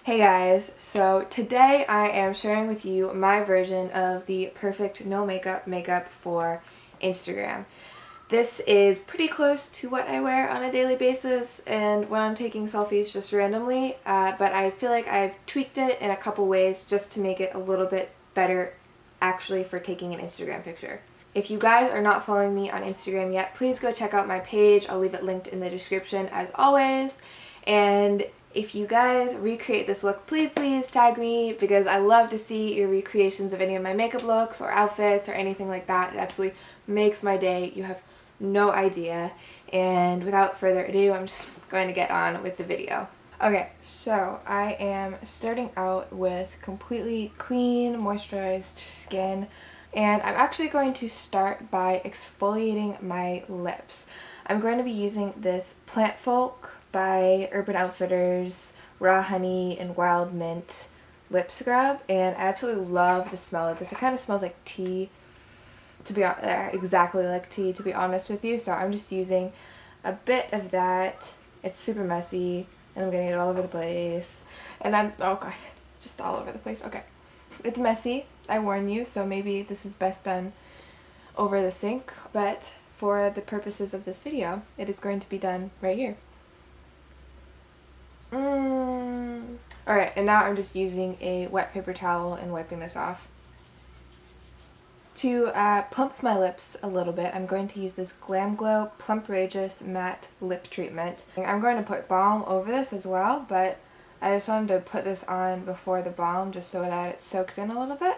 Hey guys, so today I am sharing with you my version of the perfect no makeup for Instagram. This is pretty close to what I wear on a daily basis and when I'm taking selfies just randomly, but I feel like I've tweaked it in a couple ways just to make it a little bit better actually for taking an Instagram picture. If you guys are not following me on Instagram yet, please go check out my page. I'll leave it linked in the description as always. And if you guys recreate this look, please tag me because I love to see your recreations of any of my makeup looks or outfits or anything like that. It absolutely makes my day. You have no idea. And without further ado, I'm just going to get on with the video. Okay, so I am starting out with completely clean, moisturized skin. And I'm actually going to start by exfoliating my lips. I'm going to be using this Plant Folk by Urban Outfitters Raw Honey and Wild Mint lip scrub, and I absolutely love the smell of this. It kind of smells like tea, to be exactly like tea, to be honest with you. So I'm just using a bit of that. It's super messy, and I'm getting it all over the place. And oh god, it's just all over the place. Okay, it's messy, I warn you, so maybe this is best done over the sink, but for the purposes of this video, it is going to be done right here. Alright, and now I'm just using a wet paper towel and wiping this off. To plump my lips a little bit, I'm going to use this GLAMGLOW PLUMPRAGEOUS Matte Lip Treatment. I'm going to put balm over this as well, but I just wanted to put this on before the balm just so that it soaks in a little bit.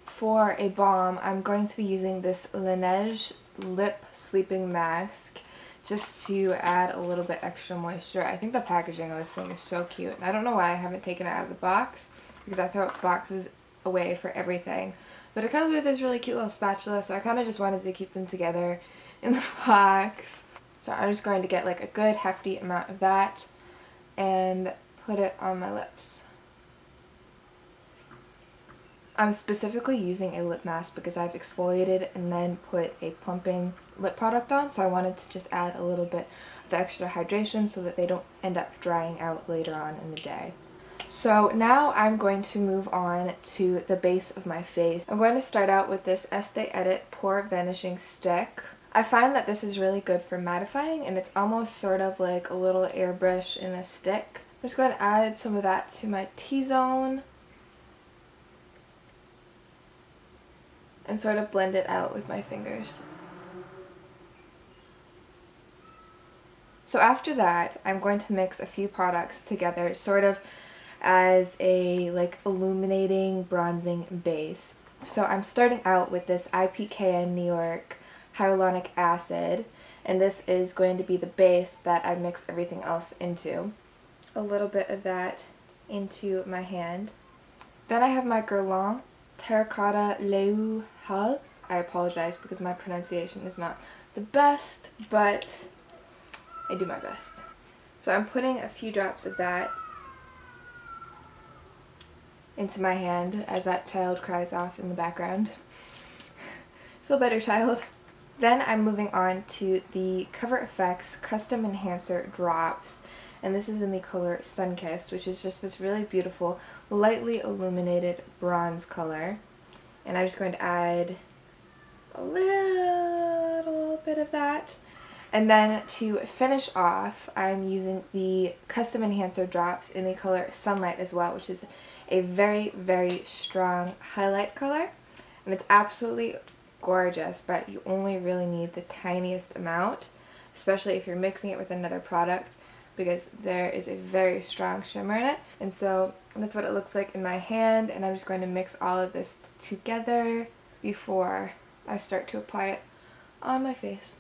For a balm, I'm going to be using this Laneige Lip Sleeping Mask just to add a little bit extra moisture. I think the packaging of this thing is so cute. And I don't know why I haven't taken it out of the box because I throw boxes away for everything. But it comes with this really cute little spatula, so I kind of just wanted to keep them together in the box. So I'm just going to get like a good hefty amount of that and put it on my lips. I'm specifically using a lip mask because I've exfoliated and then put a plumping lip product on, so I wanted to just add a little bit of the extra hydration so that they don't end up drying out later on in the day. So now I'm going to move on to the base of my face. I'm going to start out with this Estee Pore Vanishing Stick. I find that this is really good for mattifying, and it's almost sort of like a little airbrush in a stick. I'm just going to add some of that to my T-zone and sort of blend it out with my fingers. So after that, I'm going to mix a few products together, sort of as a like illuminating bronzing base. So I'm starting out with this IPKN New York Hyaluronic Acid, and this is going to be the base that I mix everything else into. A little bit of that into my hand. Then I have my GUERLAIN Terracotta Hâlée. I apologize because my pronunciation is not the best, but I do my best. So I'm putting a few drops of that into my hand as that child cries off in the background. Feel better, child. Then I'm moving on to the Cover FX Custom Enhancer Drops, and this is in the color Sunkissed, which is just this really beautiful, lightly illuminated bronze color. And I'm just going to add a little bit of that. And then to finish off, I'm using the Custom Enhancer Drops in the color Sunlight as well, which is a very strong highlight color. And it's absolutely gorgeous, but you only really need the tiniest amount, especially if you're mixing it with another product, because there is a very strong shimmer in it. And so that's what it looks like in my hand, and I'm just going to mix all of this together before I start to apply it on my face.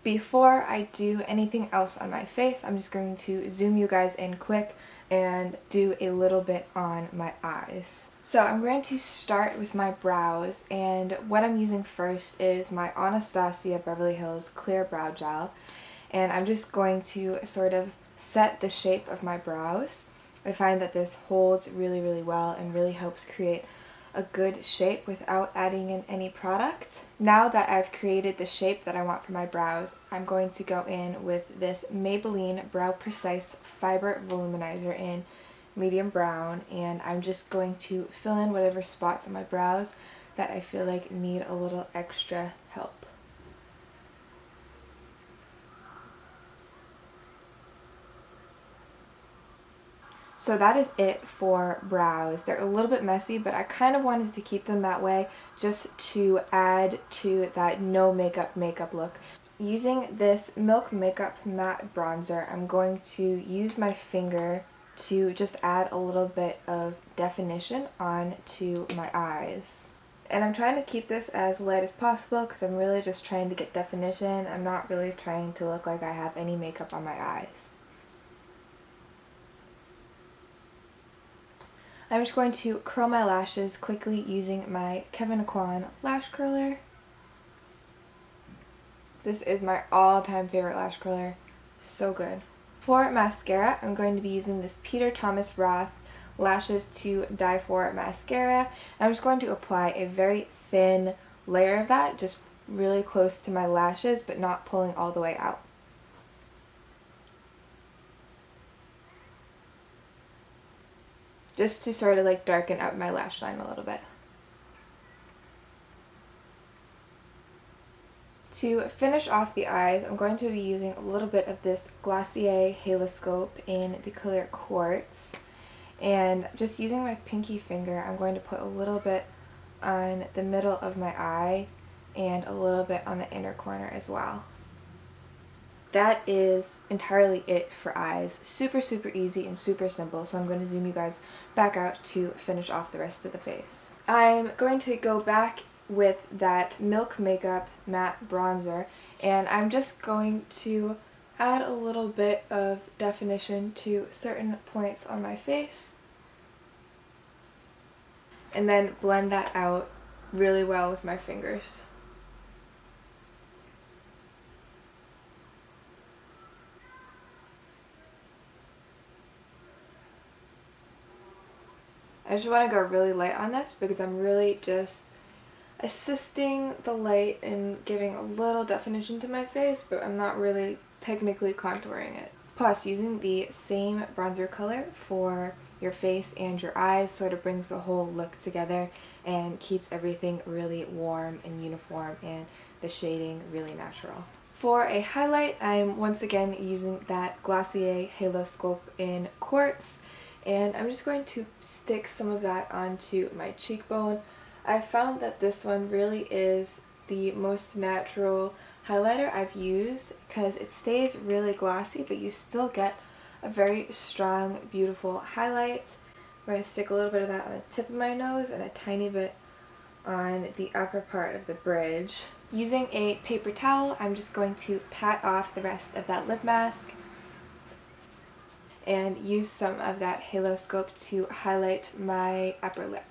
Before I do anything else on my face, I'm just going to zoom you guys in quick and do a little bit on my eyes. So I'm going to start with my brows, and what I'm using first is my Anastasia Beverly Hills Clear Brow Gel, and I'm just going to sort of set the shape of my brows. I find that this holds really well and really helps create a good shape without adding in any product. Now that I've created the shape that I want for my brows, I'm going to go in with this Maybelline Brow Precise Fiber Voluminizer in medium brown, and I'm just going to fill in whatever spots on my brows that I feel like need a little extra help. So that is it for brows. They're a little bit messy, but I kind of wanted to keep them that way just to add to that no makeup look. Using this Milk Makeup Matte Bronzer, I'm going to use my finger to just add a little bit of definition onto my eyes. And I'm trying to keep this as light as possible because I'm really just trying to get definition. I'm not really trying to look like I have any makeup on my eyes. I'm just going to curl my lashes quickly using my Kevyn Aucoin lash curler. This is my all-time favorite lash curler. So good. For mascara, I'm going to be using this Peter Thomas Roth Lashes to Die For mascara. I'm just going to apply a very thin layer of that, just really close to my lashes, but not pulling all the way out. Just to sort of like darken up my lash line a little bit. To finish off the eyes, I'm going to be using a little bit of this Glossier Hâlée in the color Quartz. And just using my pinky finger, I'm going to put a little bit on the middle of my eye and a little bit on the inner corner as well. That is entirely it for eyes. Super, super easy and super simple, so I'm going to zoom you guys back out to finish off the rest of the face. I'm going to go back with that Milk Makeup Matte Bronzer, and I'm just going to add a little bit of definition to certain points on my face, and then blend that out really well with my fingers. I just want to go really light on this because I'm really just assisting the light and giving a little definition to my face, but I'm not really technically contouring it. Plus, using the same bronzer color for your face and your eyes sort of brings the whole look together and keeps everything really warm and uniform and the shading really natural. For a highlight, I'm once again using that Glossier Hâlée in Quartz, and I'm just going to stick some of that onto my cheekbone. I found that this one really is the most natural highlighter I've used because it stays really glossy, but you still get a very strong, beautiful highlight. I'm going to stick a little bit of that on the tip of my nose and a tiny bit on the upper part of the bridge. Using a paper towel, I'm just going to pat off the rest of that lip mask and use some of that Hâlée to highlight my upper lip.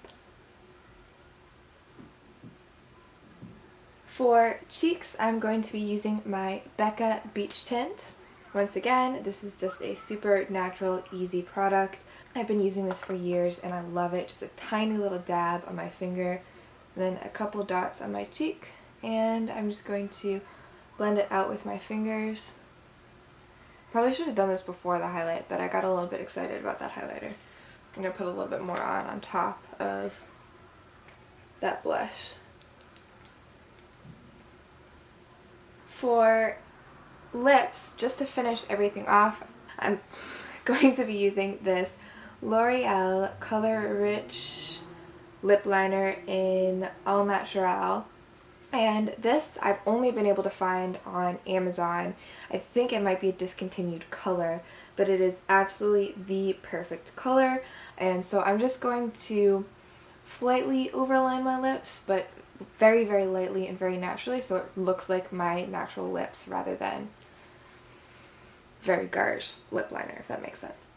For cheeks, I'm going to be using my BECCA Beach Tint. Once again, this is just a super natural, easy product. I've been using this for years and I love it. Just a tiny little dab on my finger, then a couple dots on my cheek, and I'm just going to blend it out with my fingers. Probably should have done this before the highlight, but I got a little bit excited about that highlighter. I'm going to put a little bit more on top of that blush. For lips, just to finish everything off, I'm going to be using this L'Oreal Color Rich lip liner in All Natural. And this I've only been able to find on Amazon. I think it might be a discontinued color, but it is absolutely the perfect color. And so I'm just going to slightly overline my lips, but very, very lightly and very naturally, so it looks like my natural lips rather than very garish lip liner, if that makes sense.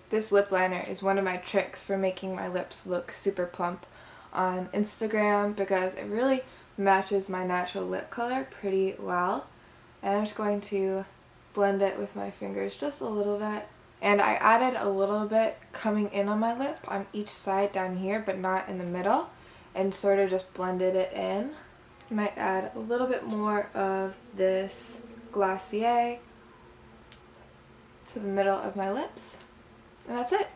This lip liner is one of my tricks for making my lips look super plump on Instagram because it really matches my natural lip color pretty well. And I'm just going to blend it with my fingers just a little bit. And I added a little bit coming in on my lip on each side down here, but not in the middle, and sort of just blended it in. I might add a little bit more of this Glacier to the middle of my lips, and that's it.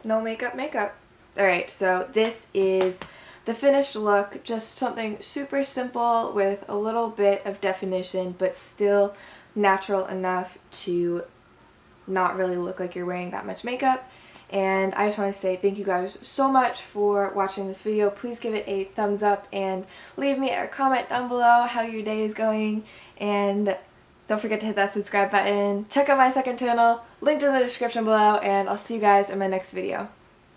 No makeup makeup. Alright, so this is the finished look, just something super simple with a little bit of definition, but still natural enough to not really look like you're wearing that much makeup. And I just want to say thank you guys so much for watching this video. Please give it a thumbs up and leave me a comment down below how your day is going. And don't forget to hit that subscribe button. Check out my second channel, linked in the description below, and I'll see you guys in my next video.